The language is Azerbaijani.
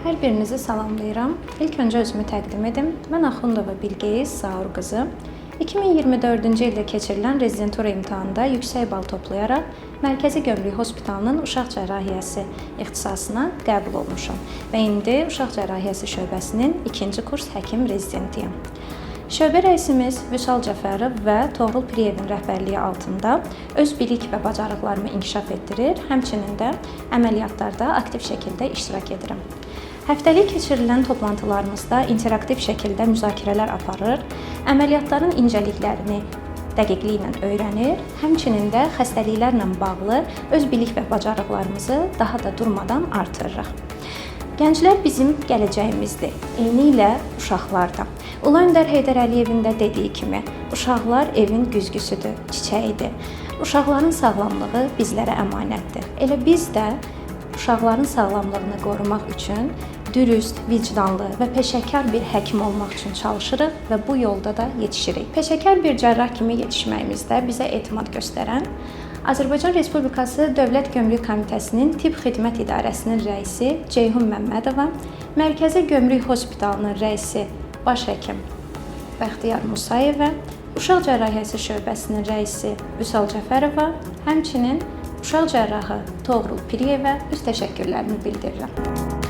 Hər birinizi salamlayıram. İlk öncə özümü təqdim edim. Mən Axundova Bilqeyis Zaur qızı. 2024-cü ildə keçirilən rezidentura imtahanında yüksək bal toplayaraq Mərkəzi Gömrük Hospitalının uşaq cərrahiyyəsi ixtisasına qəbul olmuşam və indi uşaq cərrahiyyəsi şöbəsinin 2-ci kurs həkim rezidentiyəm. Şöbə rəisimiz Vüsal Cəfərov və Toğrul Piriyevin rəhbərliyi altında öz bilik və bacarıqlarımı inkişaf etdirir, həmçinin də əməliyyatlarda aktiv şəkildə iştirak edirəm. Həftəlik keçirilən toplantılarımızda interaktiv şəkildə müzakirələr aparır, əməliyyatların incəliklərini dəqiqliklə öyrənir, həmçinin də xəstəliklərlə bağlı öz bilik və bacarıqlarımızı daha da durmadan artırırıq. Gənclər bizim gələcəyimizdir, eynilə uşaqlar da. Ulu Öndər Heydər Əliyevin də dediyi kimi, uşaqlar evin güzgüsüdür, çiçəyidir. Uşaqların sağlamlığı bizlərə əmanətdir. Elə biz də uşaqların sağlamlığını qorumaq üçün dürüst, vicdanlı və peşəkar bir həkim olmaq üçün çalışırıq və bu yolda da yetişirik. Peşəkar bir cərrah kimi yetişməyimizdə bizə etimad göstərən Azərbaycan Respublikası Dövlət Gömrük Komitəsinin Tibb Xidmət İdarəsinin rəisi Ceyhun Məmmədova, Mərkəzi Gömrük Hospitalının rəisi baş həkim Bəxtiyar Musayevə, Uşaq Cərrahiyyəsi şöbəsinin rəisi Vüsal Cəfərova, həmçinin uşaq cərrahı Toğrul Piriyevə öz təşəkkürlərimi bildirirəm.